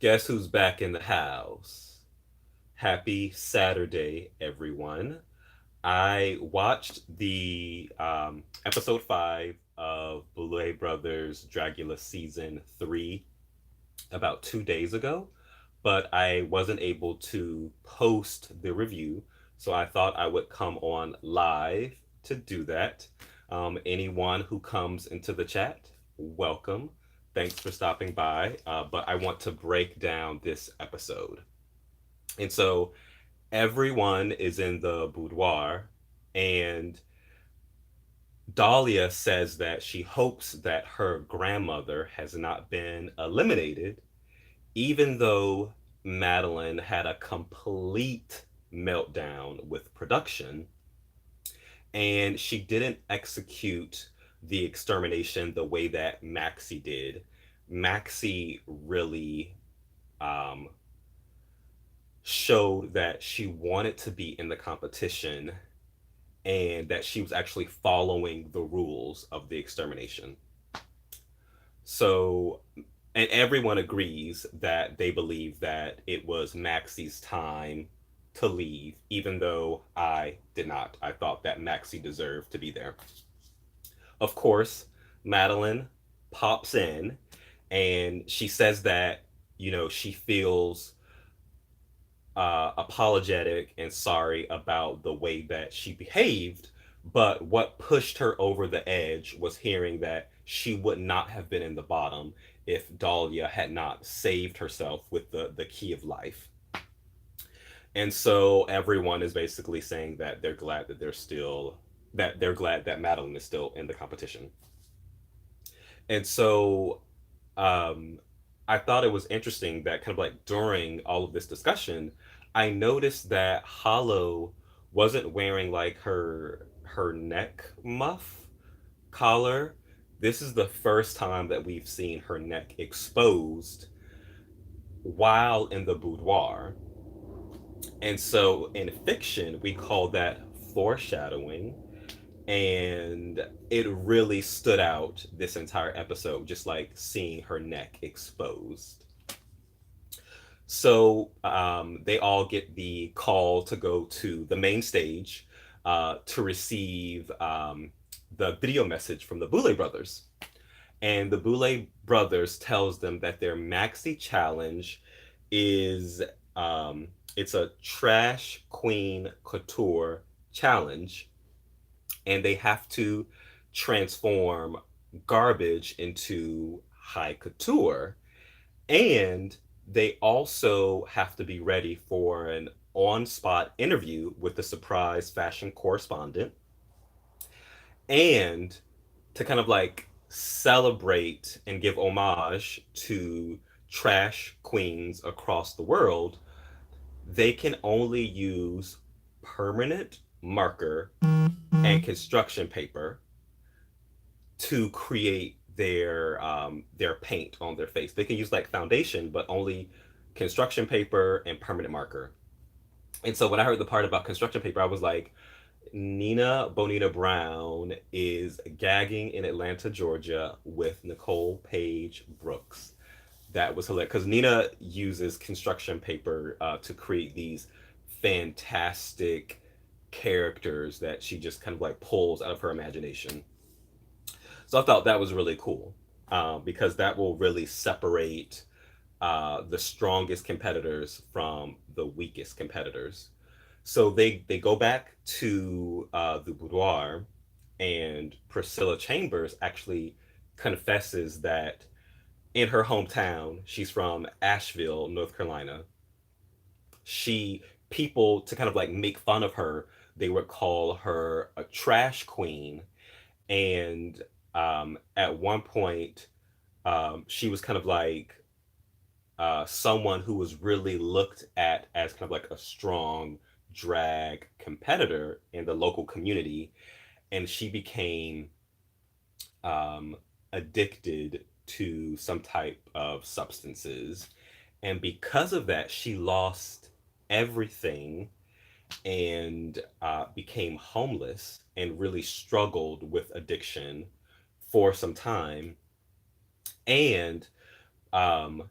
Guess who's back in the house? Happy Saturday, everyone. I watched the episode 5 of Boulet Brothers Dragula season 3 about 2 days ago, but I wasn't able to post the review, so I thought I would come on live to do that. Anyone who comes into the chat, welcome. Thanks for stopping by. But I want to break down this episode. And so everyone is in the boudoir, and Dollya says that she hopes that her grandmother has not been eliminated, even though Maddelynn had a complete meltdown with production and she didn't execute the extermination the way that Maxi did. Maxi really um, showed that she wanted to be in the competition and that she was actually following the rules of the extermination. So, and everyone agrees that they believe that it was Maxi's time to leave, even though I did not. I thought that Maxi deserved to be there. Of course, Maddelynn pops in and she says that, she feels apologetic and sorry about the way that she behaved. But what pushed her over the edge was hearing that she would not have been in the bottom if Dollya had not saved herself with the key of life. And so everyone is basically saying that they're glad that Maddelynn is still in the competition. And so um, I thought it was interesting that kind of like during all of this discussion, I noticed that Hollow wasn't wearing like her neck muff collar. This is the first time that we've seen her neck exposed while in the boudoir. And so in fiction, we call that foreshadowing. And it really stood out this entire episode, just like seeing her neck exposed. So they all get the call to go to the main stage to receive the video message from the Boulet brothers. And the Boulet brothers tells them that their maxi challenge is it's a trash queen couture challenge, and they have to transform garbage into high couture, and they also have to be ready for an on-spot interview with the surprise fashion correspondent, and to kind of like celebrate and give homage to trash queens across the world, they can only use permanent marker and construction paper to create their paint on their face. They can use like foundation, but only construction paper and permanent marker. And so when I heard the part about construction paper, I was like, Nina Bonita Brown is gagging in Atlanta, Georgia with Nicole Page Brooks. That was hilarious because Nina uses construction paper to create these fantastic characters that she just kind of like pulls out of her imagination. So I thought that was really cool because that will really separate the strongest competitors from the weakest competitors. So they go back to the boudoir, and Priscilla Chambers actually confesses that in her hometown, she's from Asheville, North Carolina. She People to kind of like make fun of her, they would call her a trash queen, and at one point, she was kind of like someone who was really looked at as kind of like a strong drag competitor in the local community, and she became um, addicted to some type of substances, and because of that, she lost everything and became homeless and really struggled with addiction for some time. And um,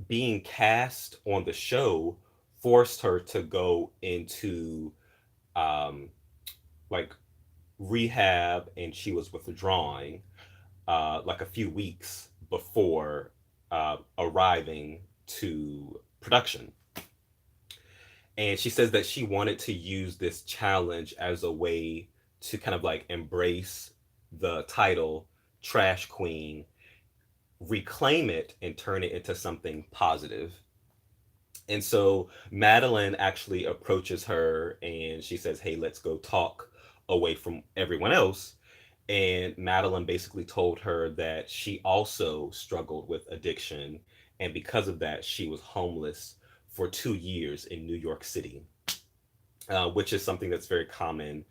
being cast on the show forced her to go into um, like rehab, and she was withdrawing like a few weeks before arriving to production. And she says that she wanted to use this challenge as a way to kind of like embrace the title Trash Queen, reclaim it, and turn it into something positive. And so Maddelynn actually approaches her and she says, "Hey, let's go talk away from everyone else." And Maddelynn basically told her that she also struggled with addiction. And because of that, she was homeless for 2 years in New York City, which is something that's very common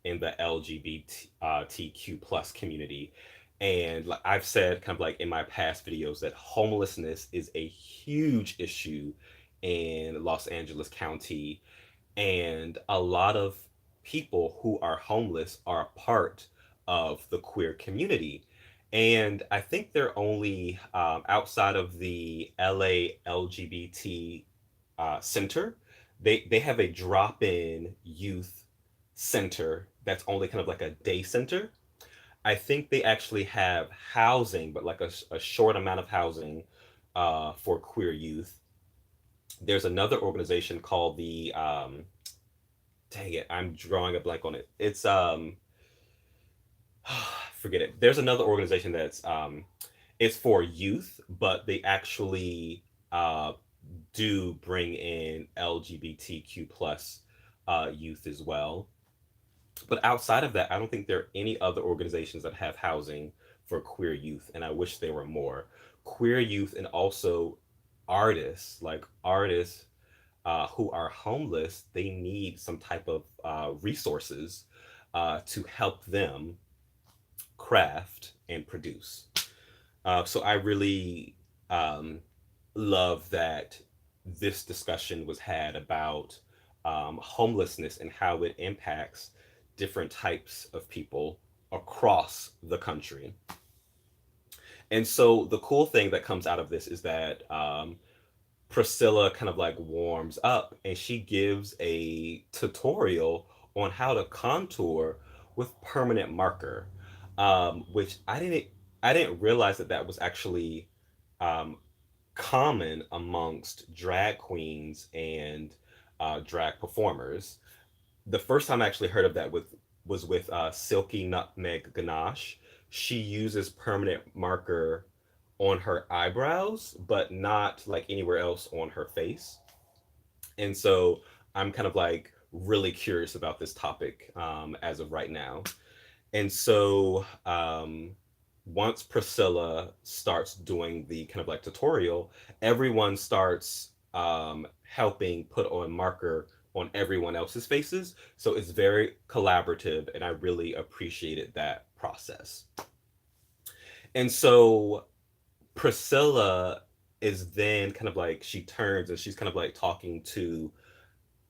in the LGBTQ plus community. And like I've said, kind of like in my past videos, that homelessness is a huge issue in Los Angeles County, and a lot of people who are homeless are a part of the queer community. And I think they're only outside of the LA LGBT center. They have a drop-in youth center that's only kind of like a day center. I think they actually have housing, but like a short amount of housing for queer youth. There's another organization called the dang it, I'm drawing a blank on it. It's forget it. There's another organization that's it's for youth, but they actually do bring in LGBTQ plus youth as well. But outside of that, I don't think there are any other organizations that have housing for queer youth, and I wish there were more. Queer youth and also artists who are homeless, they need some type of resources to help them craft and produce. So I really love that this discussion was had about homelessness and how it impacts different types of people across the country. And so the cool thing that comes out of this is that Priscilla kind of like warms up and she gives a tutorial on how to contour with permanent marker, which I didn't realize that that was actually um, common amongst drag queens and drag performers. The first time I actually heard of that was with Silky Nutmeg Ganache. She uses permanent marker on her eyebrows, but not like anywhere else on her face. And so I'm kind of like really curious about this topic as of right now. And so once Priscilla starts doing the kind of like tutorial, everyone starts helping put on marker on everyone else's faces. So it's very collaborative, and I really appreciated that process. And so Priscilla is then kind of like she turns and she's kind of like talking to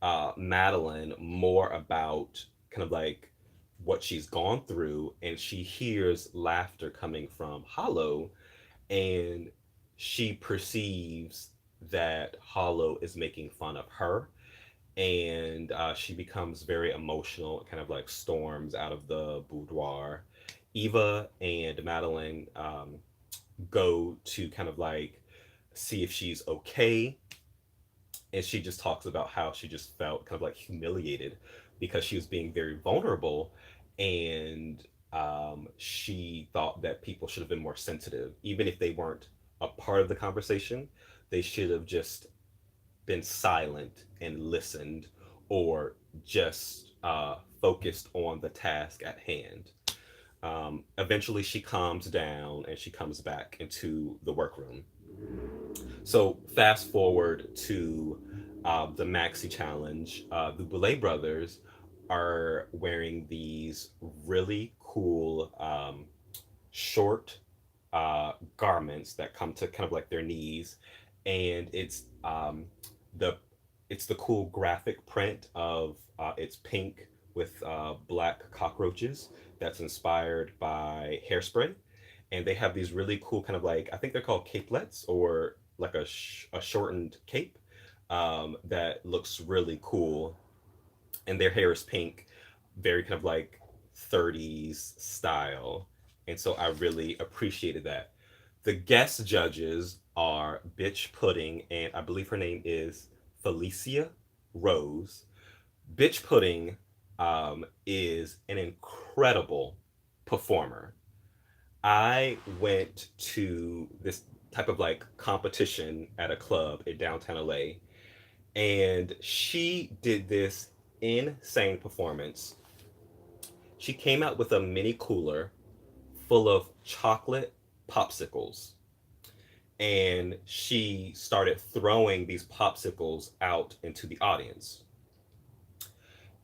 Maddelynn more about kind of like what she's gone through, and she hears laughter coming from Hollow, and she perceives that Hollow is making fun of her, and she becomes very emotional and kind of like storms out of the boudoir. Eva and Maddelynn go to kind of like see if she's okay, and she just talks about how she just felt kind of like humiliated because she was being very vulnerable, and she thought that people should have been more sensitive, even if they weren't a part of the conversation. They should have just been silent and listened, or just focused on the task at hand. Eventually, she calms down and she comes back into the workroom. So, fast forward to the Maxi challenge. The Boulet brothers are wearing these really cool short garments that come to kind of like their knees, and the it's the cool graphic print of it's pink with black cockroaches that's inspired by Hairspray, and they have these really cool kind of like, I think they're called capelets or like a shortened cape that looks really cool, and their hair is pink, very kind of like 30s style. And so I really appreciated that. The guest judges are Biqtch Pudding, and I believe her name is Felicia Rose. Biqtch Pudding is an incredible performer. I went to this type of like competition at a club in downtown LA, and she did this insane performance. She came out with a mini cooler full of chocolate popsicles, and she started throwing these popsicles out into the audience.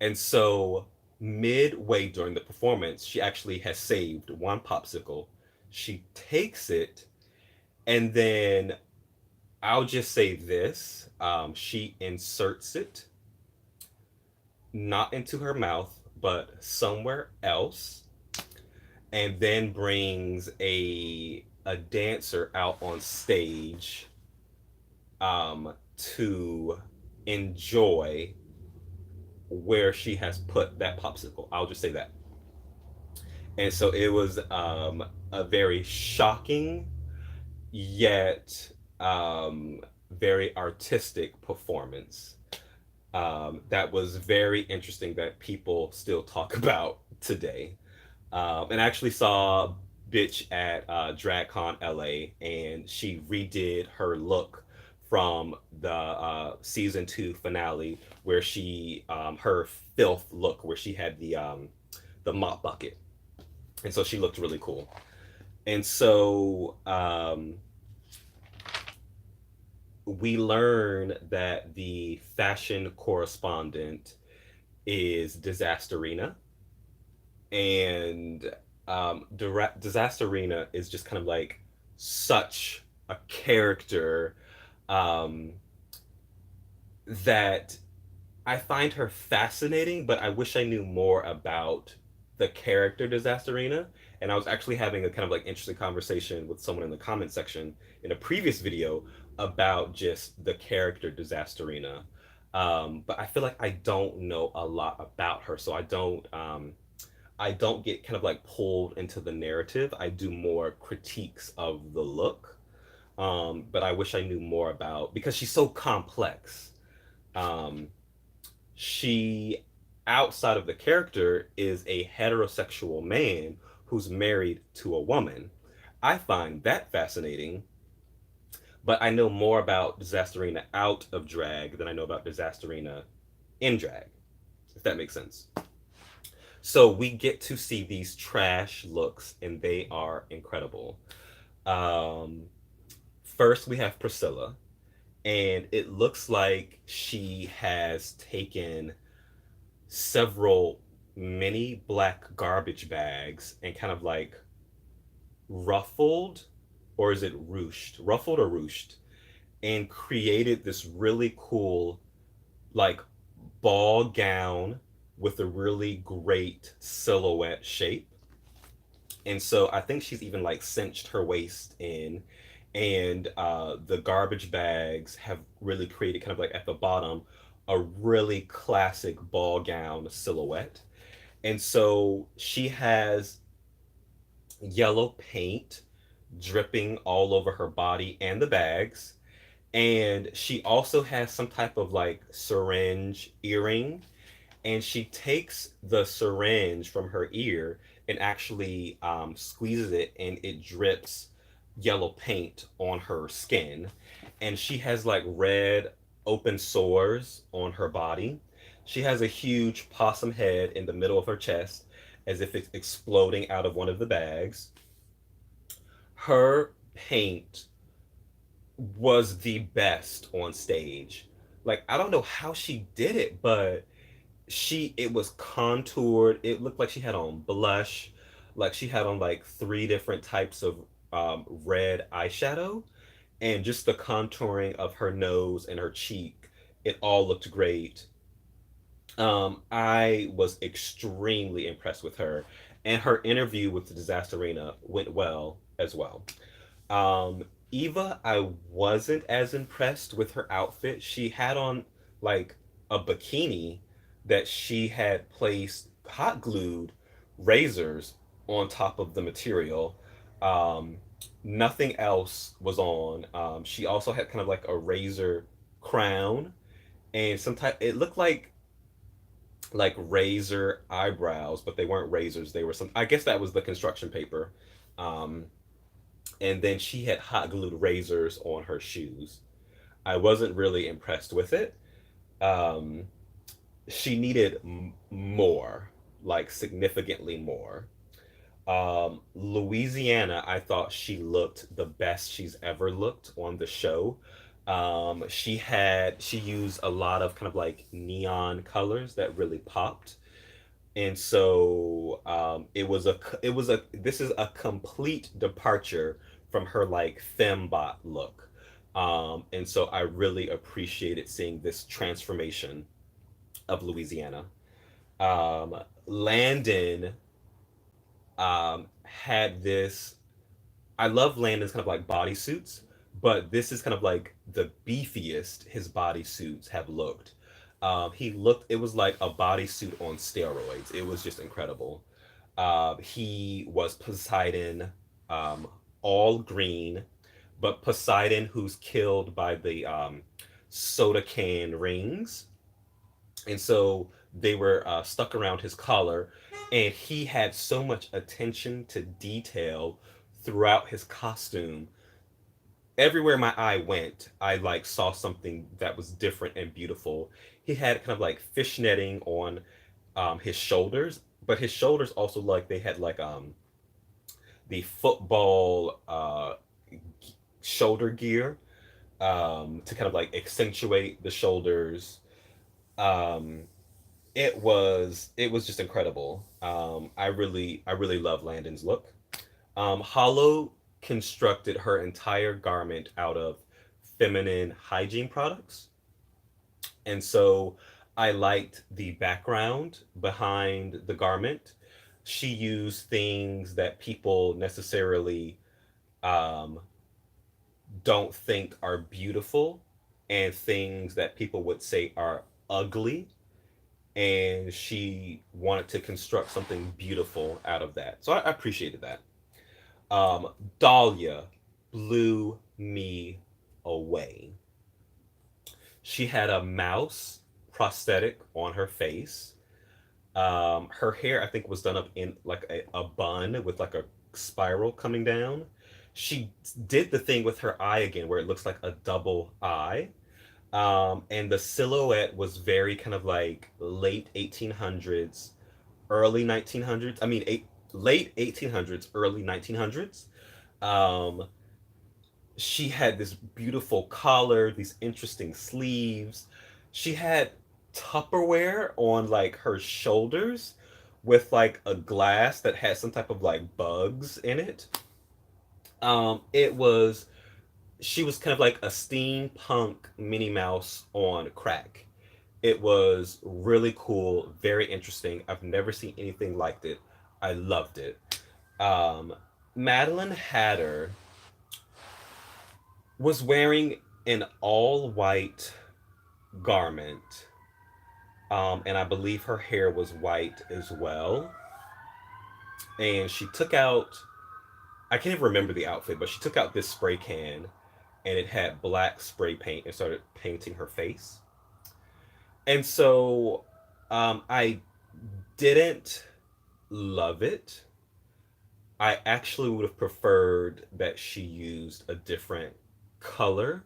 And so, midway during the performance, she actually has saved one popsicle. She takes it, and then I'll just say this, she inserts it not into her mouth, but somewhere else, and then brings a dancer out on stage to enjoy where she has put that popsicle. I'll just say that. And so it was a very shocking yet very artistic performance. That was very interesting that people still talk about today. And I actually saw Biqtch at DragCon LA, and she redid her look from the season 2 finale, where she her filth look, where she had the mop bucket, and so she looked really cool. And so we learn that the fashion correspondent is Disaterina, and Disaterina is just kind of like such a character that I find her fascinating, but I wish I knew more about the character Disaterina. And I was actually having a kind of like interesting conversation with someone in the comment section in a previous video about just the character Disaterina. But I feel like I don't know a lot about her, so I don't get kind of like pulled into the narrative. I do more critiques of the look. But I wish I knew more about, because she's so complex. She, outside of the character, is a heterosexual man who's married to a woman. I find that fascinating, but I know more about Disaterina out of drag than I know about Disaterina in drag, if that makes sense. So we get to see these trash looks, and they are incredible. First, we have Priscilla, and it looks like she has taken several mini black garbage bags and kind of like ruffled, or is it ruched? Ruffled or ruched, and created this really cool, like, ball gown with a really great silhouette shape. And so I think she's even like cinched her waist in, and the garbage bags have really created kind of like at the bottom a really classic ball gown silhouette. And so she has yellow paint dripping all over her body and the bags, and she also has some type of like syringe earring, and she takes the syringe from her ear and actually squeezes it, and it drips yellow paint on her skin. And she has like red open sores on her body. She has a huge possum head in the middle of her chest, as if it's exploding out of one of the bags. Her paint was the best on stage. Like, I don't know how she did it, but it was contoured. It looked like she had on blush, like she had on like 3 different types of red eyeshadow, and just the contouring of her nose and her cheek, it all looked great. I was extremely impressed with her, and her interview with the Disasterina went well as well. Eva, I wasn't as impressed with her outfit. She had on like a bikini that she had placed hot glued razors on top of the material. Um, Nothing else was on. She also had kind of like a razor crown and some type. It looked like razor eyebrows, but they weren't razors. They were some. I guess that was the construction paper. Um, and then she had hot glued razors on her shoes. I wasn't really impressed with it. Um, she needed more, like significantly more. Louisiana, I thought she looked the best she's ever looked on the show. She used a lot of kind of like neon colors that really popped, and so this is a complete departure from her like fembot look, and so I really appreciated seeing this transformation of Louisiana. Landon had this. I love Landon's kind of like bodysuits, but this is kind of like the beefiest his bodysuits have looked. He looked. It was like a bodysuit on steroids. It was just incredible. He was Poseidon, um, all green, but Poseidon who's killed by the soda can rings, and so they were stuck around his collar, and he had so much attention to detail throughout his costume. Everywhere my eye went, I like saw something that was different and beautiful. He had kind of like fishnetting on his shoulders, but his shoulders also like they had like the football shoulder gear to kind of like accentuate the shoulders. um it was just incredible. I really love Landon's look. Hollow constructed her entire garment out of feminine hygiene products, and so I liked the background behind the garment. She used things that people necessarily um, don't think are beautiful, and things that people would say are ugly, and she wanted to construct something beautiful out of that. So I appreciated that. Dollya blew me away. She had a mouse prosthetic on her face. Her hair, I think, was done up in like a bun with like a spiral coming down. She did the thing with her eye again, where it looks like a double eye. And the silhouette was very kind of like late 1800s, early 1900s. I mean, late 1800s, early 1900s. Um, she had this beautiful collar, these interesting sleeves. She had Tupperware on like her shoulders with like a glass that had some type of like bugs in it. It was She was kind of like a steampunk Minnie Mouse on crack. It was really cool, very interesting. I've never seen anything like it. I loved it. Um, Maddelynn Hatter was wearing an all white garment, and I believe her hair was white as well. And she took out, I can't even remember the outfit, but she took out this spray can and it had black spray paint and started painting her face. And so I didn't love it. I actually would have preferred that she used a different color.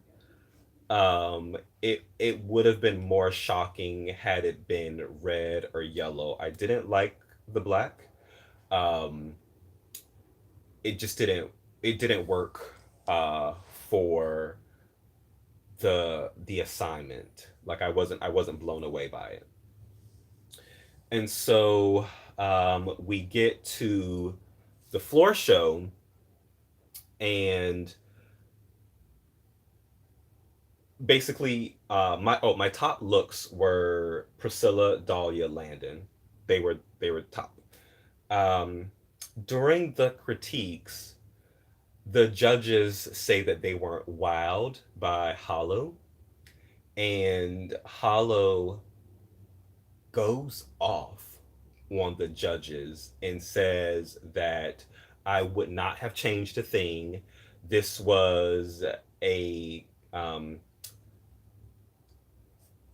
It would have been more shocking had it been red or yellow. I didn't like the black. Um, it just didn't work for the assignment. Like I wasn't blown away by it. And so we get to the floor show, and basically my top looks were Priscilla, Dollya, Landon. They were top. Um, During the critiques, The judges say that they weren't wowed by Hollow, and Hollow goes off on the judges and says that I would not have changed a thing. This was a um,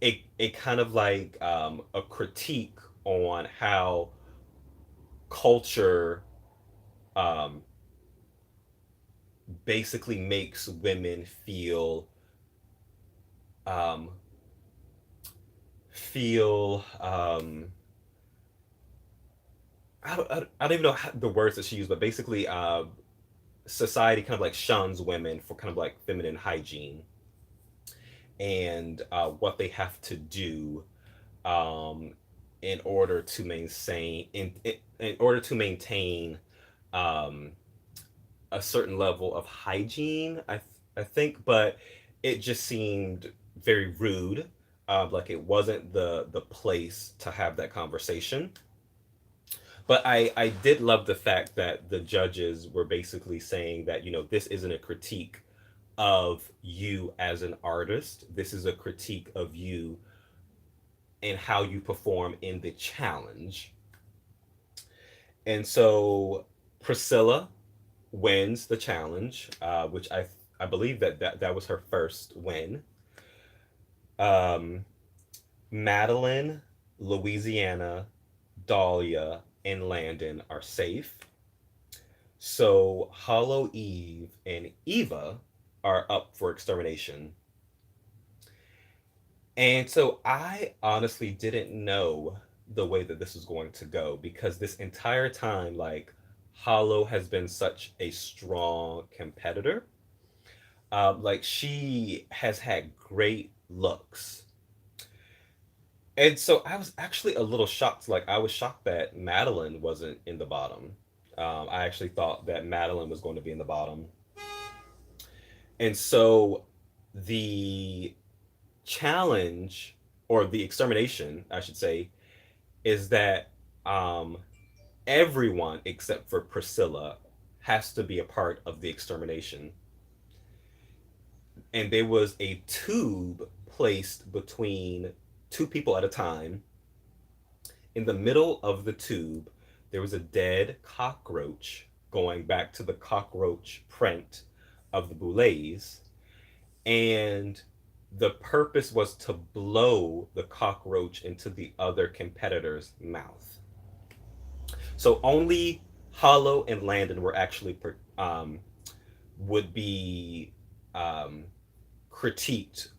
a kind of like a critique on how culture um, basically makes women um, feel I don't even know how, the words that she used, but basically society kind of like shuns women for kind of like feminine hygiene and what they have to do um, in order to in order to maintain um, a certain level of hygiene. I think, but it just seemed very rude. Like it wasn't the place to have that conversation. But I did love the fact that the judges were basically saying that, you know, this isn't a critique of you as an artist. This is a critique of you and how you perform in the challenge. And so Priscilla wins the challenge, which I believe that was her first win. Um, Maddelynn, Louisiana, Dollya, and Landon are safe. So Hollow Eve and Eva are up for extermination. And so I honestly didn't know the way that this was going to go because this entire time, like, Hollow has been such a strong competitor. Like, she has had great looks. And so I was actually a little shocked. Like, I was shocked that Maddelynn wasn't in the bottom. I actually thought that Maddelynn was going to be in the bottom. And so the challenge, or the extermination, I should say, is that um, everyone except for Priscilla has to be a part of the extermination. And there was a tube placed between two people at a time. In the middle of the tube, there was a dead cockroach, going back to the cockroach print of the Boulets. And the purpose was to blow the cockroach into the other competitor's mouth. So only Hollow and Landon were actually would be um, critiqued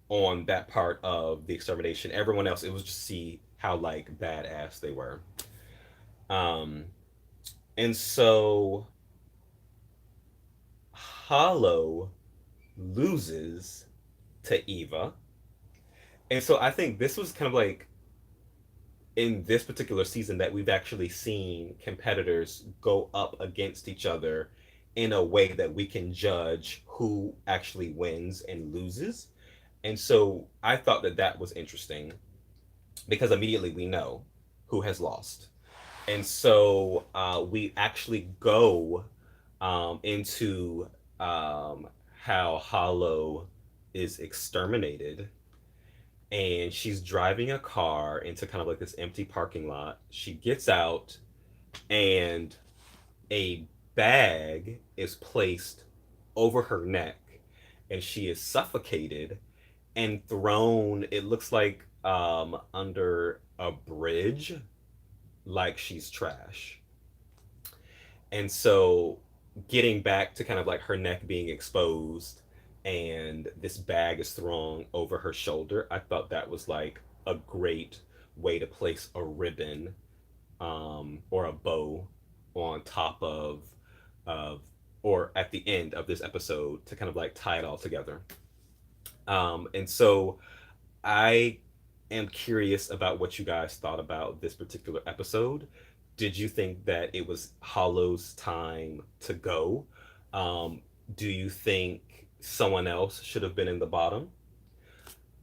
on that part of the extermination. Everyone else, it was just see how like badass they were. Um, and so Hollow loses to Eva. And so I think this was kind of like in this particular season that we've actually seen competitors go up against each other in a way that we can judge who actually wins and loses. And so I thought that that was interesting because immediately we know who has lost. And so we actually go into how Hollow is exterminated. And she's driving a car into kind of like this empty parking lot. She gets out, and a bag is placed over her neck, and she is suffocated and thrown, it looks like under a bridge, like she's trash. And so getting back to kind of like her neck being exposed and this bag is thrown over her shoulder, I thought that was like a great way to place a ribbon or a bow on top of or at the end of this episode to kind of like tie it all together. And so I am curious about what you guys thought about this particular episode. Did you think that it was Hollow's time to go? Do you think someone else should have been in the bottom?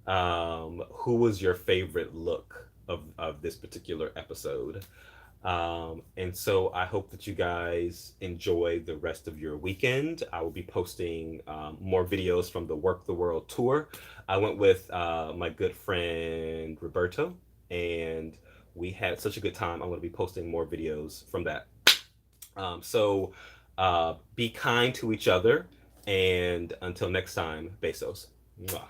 Who was your favorite look of this particular episode? And so I hope that you guys enjoy the rest of your weekend. I will be posting more videos from the Work the World tour. I went with my good friend Roberto, and we had such a good time. I'm going to be posting more videos from that. So be kind to each other, and until next time, besos. Mwah.